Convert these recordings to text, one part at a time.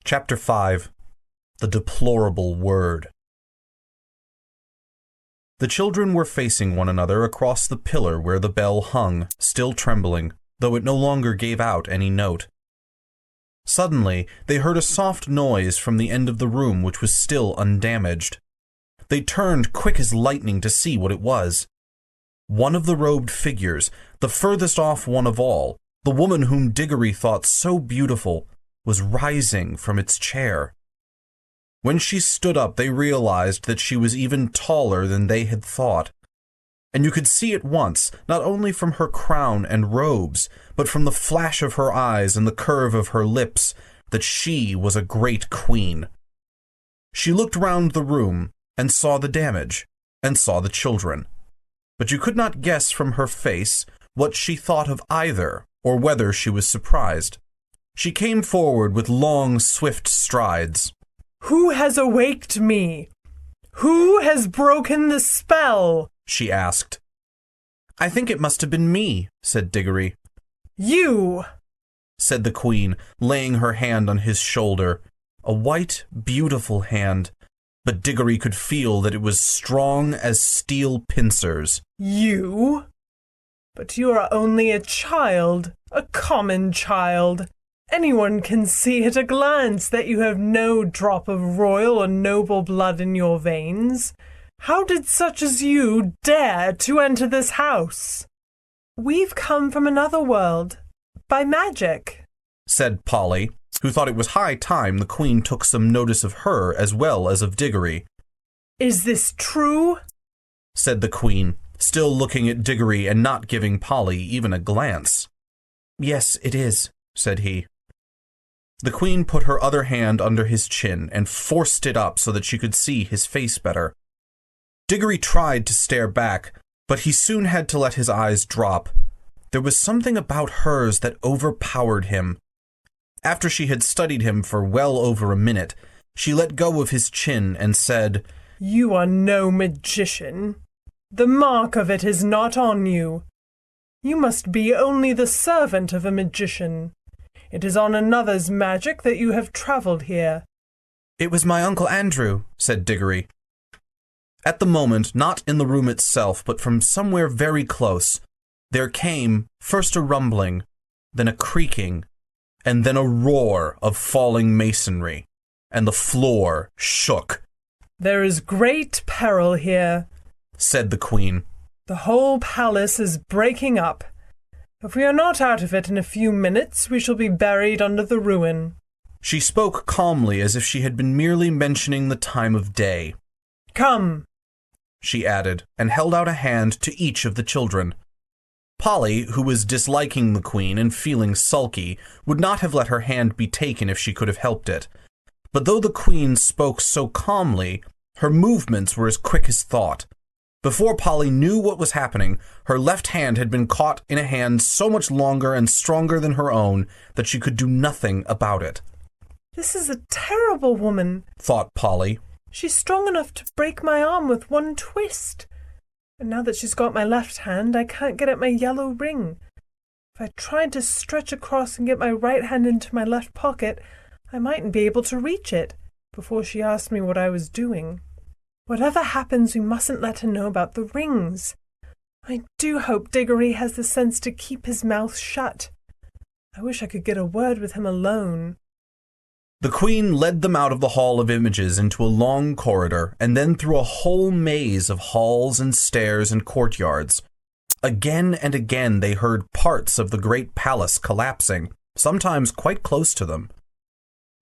Chapter 5 The Deplorable Word. The children were facing one another across the pillar where the bell hung, still trembling, though it no longer gave out any note. Suddenly, they heard a soft noise from the end of the room which was still undamaged. They turned quick as lightning to see what it was. One of the robed figures, the furthest off one of all, the woman whom Digory thought so beautiful, was rising from its chair. When she stood up, they realized that she was even taller than they had thought. And you could see at once, not only from her crown and robes, but from the flash of her eyes and the curve of her lips, that she was a great queen. She looked round the room, and saw the damage, and saw the children. But you could not guess from her face what she thought of either, or whether she was surprised. She came forward with long, swift strides. "Who has awaked me? Who has broken the spell?" she asked. "I think it must have been me," said Digory. "You," said the queen, laying her hand on his shoulder. A white, beautiful hand, but Digory could feel that it was strong as steel pincers. "You? But you are only a child, a common child. Anyone can see at a glance that you have no drop of royal or noble blood in your veins. How did such as you dare to enter this house?" "We've come from another world, by magic," said Polly, who thought it was high time the queen took some notice of her as well as of Digory. "Is this true?" said the queen, still looking at Digory and not giving Polly even a glance. "Yes, it is," said he. The queen put her other hand under his chin and forced it up so that she could see his face better. Digory tried to stare back, but he soon had to let his eyes drop. There was something about hers that overpowered him. After she had studied him for well over a minute, she let go of his chin and said, "You are no magician. The mark of it is not on you. You must be only the servant of a magician. It is on another's magic that you have traveled here." "It was my Uncle Andrew," said Digory. At the moment, not in the room itself, but from somewhere very close, there came first a rumbling, then a creaking, and then a roar of falling masonry, and the floor shook. "There is great peril here," said the queen. "The whole palace is breaking up. If we are not out of it in a few minutes, we shall be buried under the ruin." She spoke calmly as if she had been merely mentioning the time of day. "Come," she added, and held out a hand to each of the children. Polly, who was disliking the queen and feeling sulky, would not have let her hand be taken if she could have helped it. But though the queen spoke so calmly, her movements were as quick as thought. Before Polly knew what was happening, her left hand had been caught in a hand so much longer and stronger than her own that she could do nothing about it. "This is a terrible woman," thought Polly. "She's strong enough to break my arm with one twist. And now that she's got my left hand, I can't get at my yellow ring. If I tried to stretch across and get my right hand into my left pocket, I mightn't be able to reach it before she asked me what I was doing. Whatever happens, we mustn't let her know about the rings. I do hope Digory has the sense to keep his mouth shut. I wish I could get a word with him alone." The queen led them out of the Hall of Images into a long corridor, and then through a whole maze of halls and stairs and courtyards. Again and again they heard parts of the great palace collapsing, sometimes quite close to them.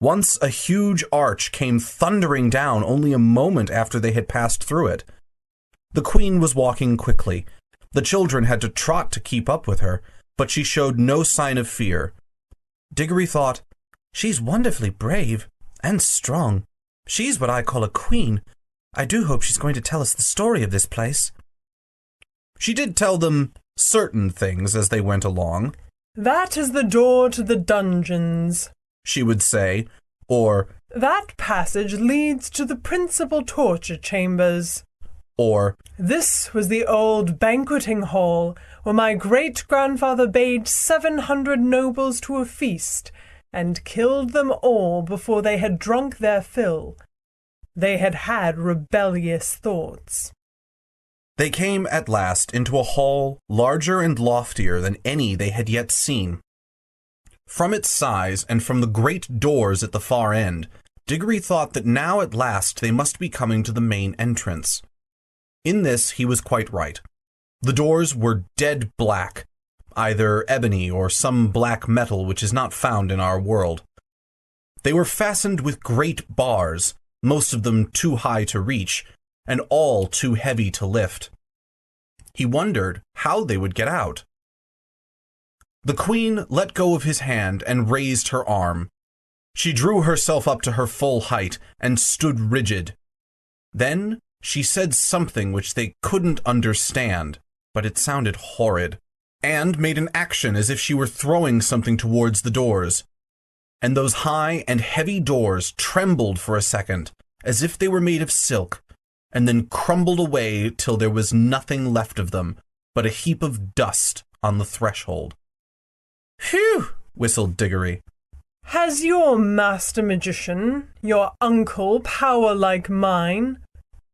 Once a huge arch came thundering down only a moment after they had passed through it. The queen was walking quickly. The children had to trot to keep up with her, but she showed no sign of fear. Digory thought, "She's wonderfully brave and strong. She's what I call a queen. I do hope she's going to tell us the story of this place." She did tell them certain things as they went along. "That is the door to the dungeons," she would say, or "That passage leads to the principal torture chambers," or "This was the old banqueting hall where my great-grandfather bade 700 nobles to a feast, and killed them all before they had drunk their fill. They had had rebellious thoughts. They came at last into a hall larger and loftier than any they had yet seen. From its size and from the great doors at the far end, Digory thought that now at last they must be coming to the main entrance. In this he was quite right. The doors were dead black, either ebony or some black metal which is not found in our world. They were fastened with great bars, most of them too high to reach, and all too heavy to lift. He wondered how they would get out. The queen let go of his hand and raised her arm. She drew herself up to her full height and stood rigid. Then she said something which they couldn't understand, but it sounded horrid, and made an action as if she were throwing something towards the doors. And those high and heavy doors trembled for a second, as if they were made of silk, and then crumbled away till there was nothing left of them but a heap of dust on the threshold. "Phew!" whistled Digory. "Has your master magician, your uncle, power like mine?"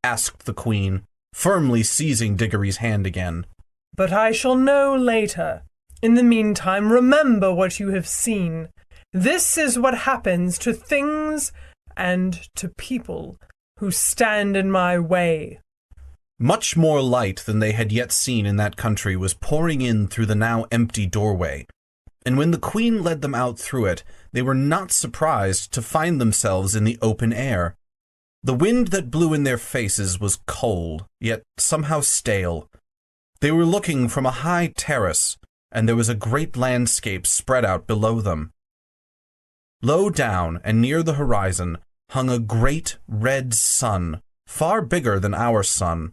asked the queen, firmly seizing Digory's hand again. "But I shall know later. In the meantime, remember what you have seen. This is what happens to things and to people who stand in my way." Much more light than they had yet seen in that country was pouring in through the now empty doorway, and when the queen led them out through it, they were not surprised to find themselves in the open air. The wind that blew in their faces was cold, yet somehow stale. They were looking from a high terrace, and there was a great landscape spread out below them. Low down and near the horizon hung a great red sun, far bigger than our sun.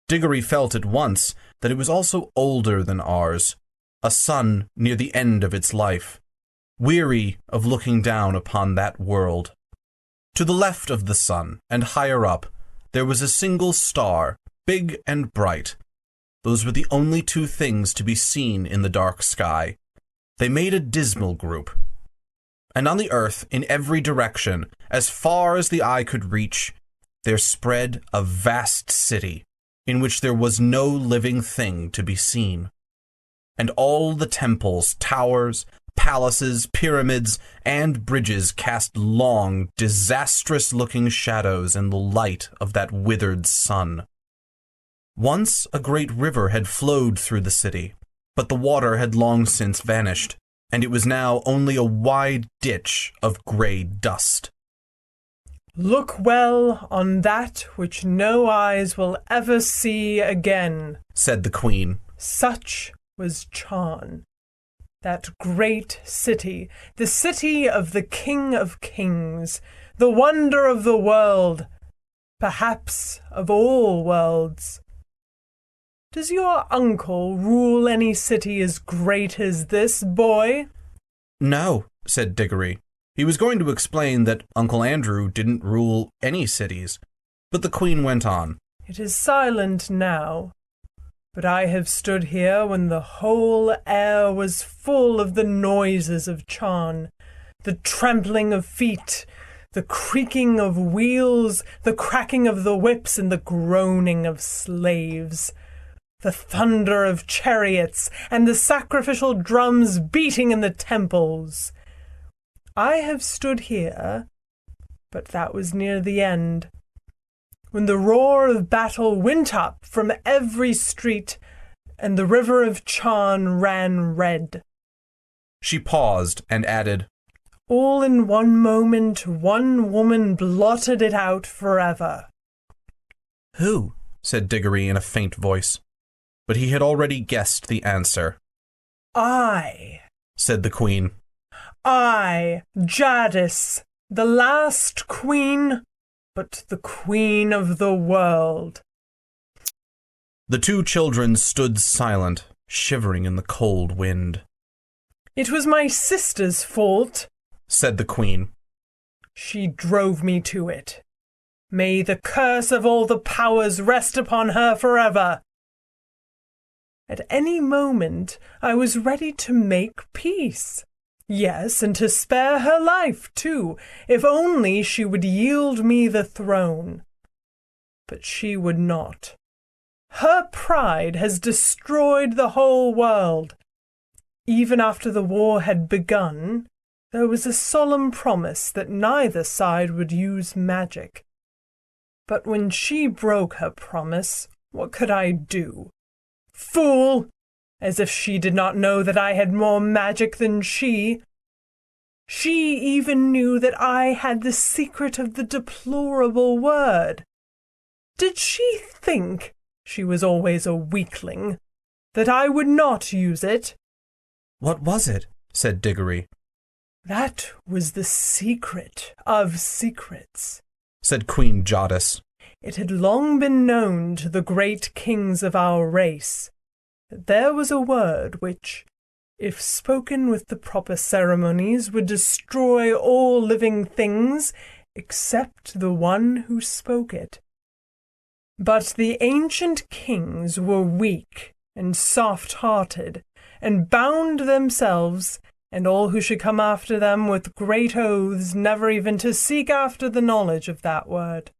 Digory felt at once that it was also older than ours, a sun near the end of its life, weary of looking down upon that world. To the left of the sun, and higher up, there was a single star, big and bright. Those were the only two things to be seen in the dark sky. They made a dismal group. And on the earth, in every direction, as far as the eye could reach, there spread a vast city, in which there was no living thing to be seen. And all the temples, towers, palaces, pyramids, and bridges cast long, disastrous-looking shadows in the light of that withered sun. Once a great river had flowed through the city, but the water had long since vanished, and it was now only a wide ditch of grey dust. "Look well on that which no eyes will ever see again," said the queen. Such was Charn, that great city, the city of the King of Kings, the wonder of the world, perhaps of all worlds. Does your uncle rule any city as great as this, boy? No, said Digory. He was going to explain that Uncle Andrew didn't rule any cities, but the queen went on. It is silent now, but I have stood here when the whole air was full of the noises of Charn, the trampling of feet, the creaking of wheels, the cracking of the whips, and the groaning of slaves, the thunder of chariots, and the sacrificial drums beating in the temples. I have stood here, but that was near the end, when the roar of battle went up from every street, and the river of Charn ran red. She paused and added, All in one moment, one woman blotted it out forever. Who? Said Digory in a faint voice. But he had already guessed the answer. I, said the queen. I, Jadis, the last queen, but the queen of the world. The two children stood silent, shivering in the cold wind. It was my sister's fault, said the queen. She drove me to it. May the curse of all the powers rest upon her forever. At any moment I was ready to make peace. Yes, and to spare her life, too, if only she would yield me the throne. But she would not. Her pride has destroyed the whole world. Even after the war had begun, there was a solemn promise that neither side would use magic. But when she broke her promise, what could I do? Fool! As if she did not know that I had more magic than she. She even knew that I had the secret of the deplorable word. Did she think, she was always a weakling, that I would not use it? What was it? Said Digory. That was the secret of secrets, said Queen Jadis. It had long been known to the great kings of our race that there was a word which, if spoken with the proper ceremonies, would destroy all living things except the one who spoke it. But the ancient kings were weak and soft-hearted, and bound themselves, and all who should come after them, with great oaths, never even to seek after the knowledge of that word.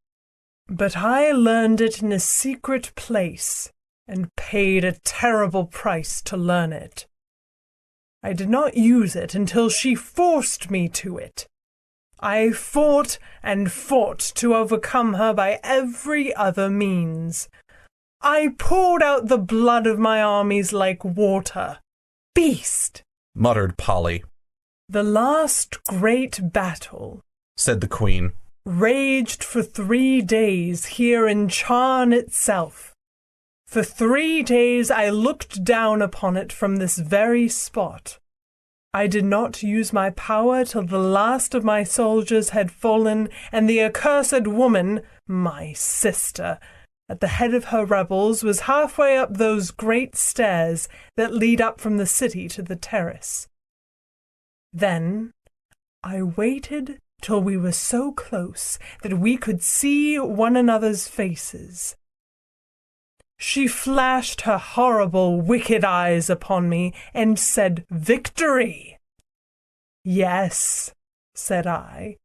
But I learned it in a secret place, and paid a terrible price to learn it. I did not use it until she forced me to it. I fought and fought to overcome her by every other means. I poured out the blood of my armies like water. Beast! Muttered Polly. The last great battle, said the Queen, raged for 3 days here in Charn itself. For 3 days I looked down upon it from this very spot. I did not use my power till the last of my soldiers had fallen, and the accursed woman, my sister, at the head of her rebels, was halfway up those great stairs that lead up from the city to the terrace. Then I waited till we were so close that we could see one another's faces. She flashed her horrible, wicked eyes upon me and said, "Victory!" "Yes," said I,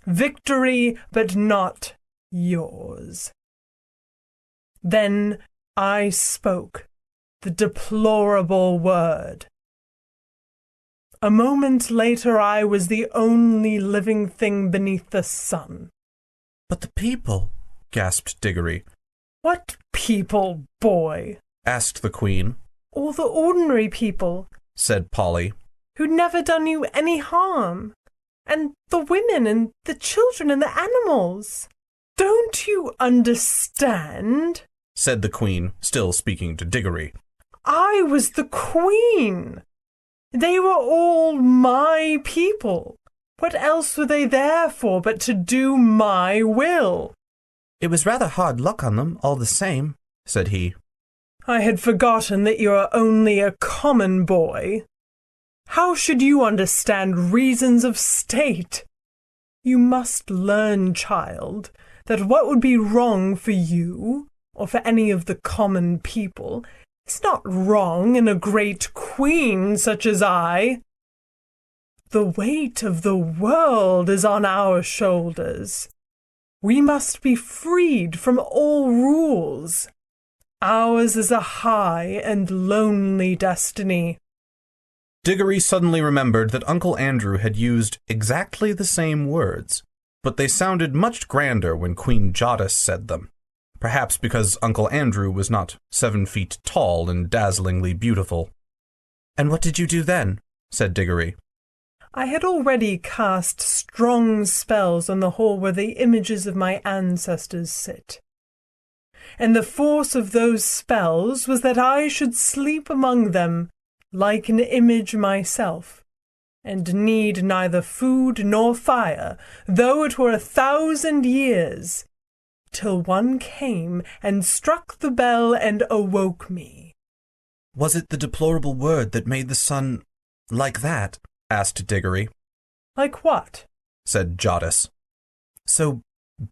"victory, but not yours." Then I spoke the deplorable word. A moment later I was the only living thing beneath the sun. "But the people," gasped Digory. "What people, boy?" asked the Queen. "All the ordinary people," said Polly, "who'd never done you any harm. And the women and the children and the animals. Don't you understand?" said the Queen, still speaking to Digory. "I was the Queen. They were all my people. What else were they there for but to do my will?" "It was rather hard luck on them, all the same," said he. "I had forgotten that you are only a common boy. How should you understand reasons of state? You must learn, child, that what would be wrong for you, or for any of the common people, is not wrong in a great queen such as I. The weight of the world is on our shoulders. We must be freed from all rules. Ours is a high and lonely destiny." Digory suddenly remembered that Uncle Andrew had used exactly the same words, but they sounded much grander when Queen Jadis said them, perhaps because Uncle Andrew was not 7 feet tall and dazzlingly beautiful. "And what did you do then?" said Digory. I had already cast strong spells on the hall where the images of my ancestors sit. And the force of those spells was that I should sleep among them like an image myself, and need neither food nor fire, though it were 1,000 years, till one came and struck the bell and awoke me. "Was it the deplorable word that made the sun like that?" asked Digory. "Like what?" said Jadis. "So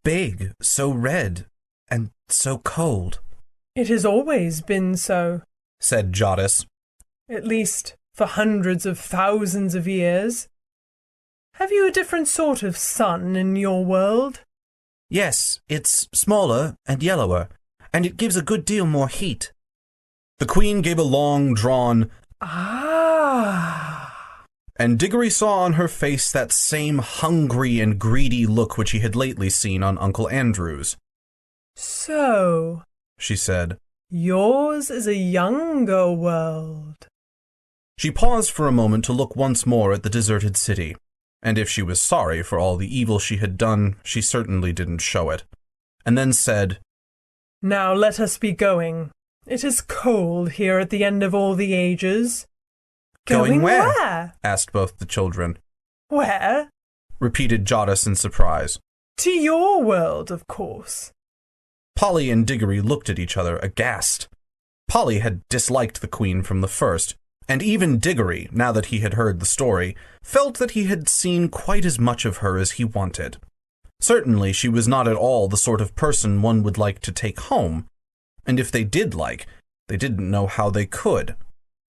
big, so red, and so cold." "It has always been so," said Jadis. "at least for hundreds of thousands of years. Have you a different sort of sun in your world? Yes, it's smaller and yellower, and it gives a good deal more heat. The Queen gave a long, drawn, "Ah!" and Digory saw on her face that same hungry and greedy look which he had lately seen on Uncle Andrew's. "So," she said, "yours is a younger world." She paused for a moment to look once more at the deserted city, and if she was sorry for all the evil she had done, she certainly didn't show it, and then said, "Now let us be going. It is cold here at the end of all the ages." Going where? Where? Asked both the children. Where? Repeated Jodis in surprise. To your world, of course. Polly and Digory looked at each other, aghast. Polly had disliked the Queen from the first, and even Digory, now that he had heard the story, felt that he had seen quite as much of her as he wanted. Certainly she was not at all the sort of person one would like to take home, and if they did like, they didn't know how they could.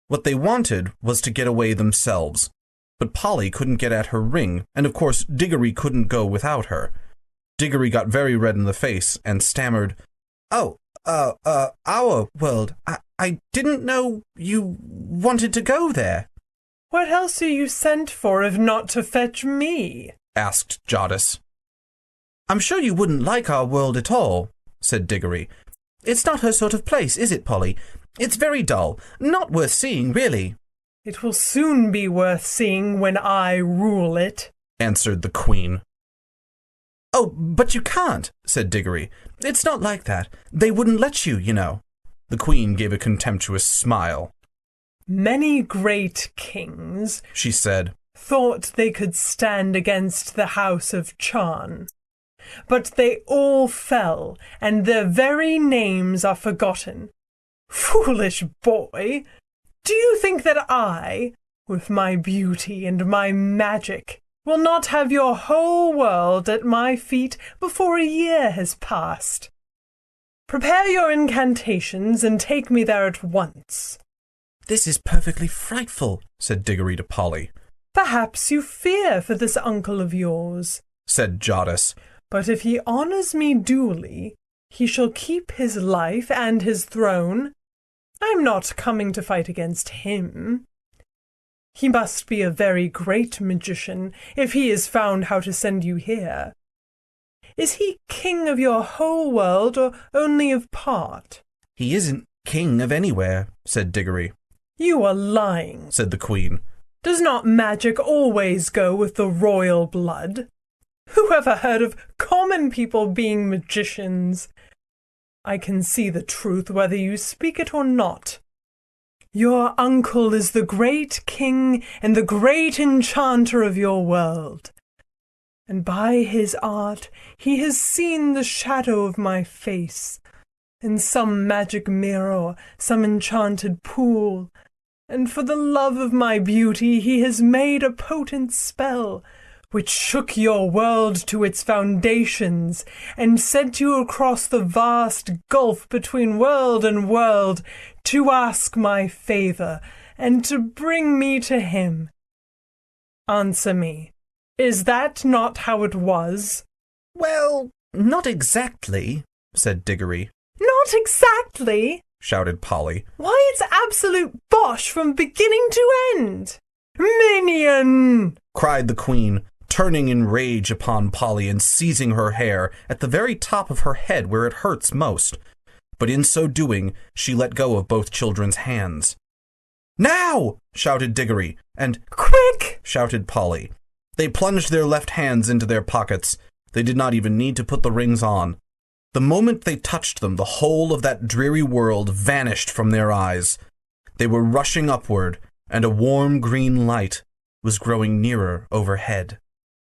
What they wanted was to get away themselves, but Polly couldn't get at her ring, and of course Digory couldn't go without her. Digory got very red in the face and stammered, our world. I didn't know you wanted to go there." "What else are you sent for if not to fetch me?" asked Jodis. "I'm sure you wouldn't like our world at all," said Digory. "It's not her sort of place, is it, Polly? It's very dull, not worth seeing, really." "It will soon be worth seeing when I rule it," answered the Queen. "Oh, but you can't," said Digory. "It's not like that. They wouldn't let you, you know." The Queen gave a contemptuous smile. "Many great kings," she said, "thought they could stand against the house of Charn. But they all fell, and their very names are forgotten. Foolish boy! Do you think that I, with my beauty and my magic, will not have your whole world at my feet before a year has passed? Prepare your incantations and take me there at once." "This is perfectly frightful," said Digory to Polly. "Perhaps you fear for this uncle of yours," said Jodis. "but if he honors me duly, he shall keep his life and his throne. I'm not coming to fight against him. He must be a very great magician if he has found how to send you here. Is he king of your whole world or only of part?" "He isn't king of anywhere," said Digory. "You are lying," said the Queen. "Does not magic always go with the royal blood? Who ever heard of common people being magicians? I can see the truth whether you speak it or not. Your uncle is the great king and the great enchanter of your world. And by his art he has seen the shadow of my face in some magic mirror or some enchanted pool, and for the love of my beauty he has made a potent spell which shook your world to its foundations and sent you across the vast gulf between world and world to ask my favor and to bring me to him. Answer me, is that not how it was?" "Well, not exactly," said Digory. "Not exactly?" shouted Polly. "Why, it's absolute bosh from beginning to end." "Minion!" cried the Queen, turning in rage upon Polly and seizing her hair at the very top of her head where it hurts most. But in so doing, she let go of both children's hands. "Now!" shouted Digory, and "Quick!" shouted Polly. They plunged their left hands into their pockets. They did not even need to put the rings on. The moment they touched them, the whole of that dreary world vanished from their eyes. They were rushing upward, and a warm green light was growing nearer overhead.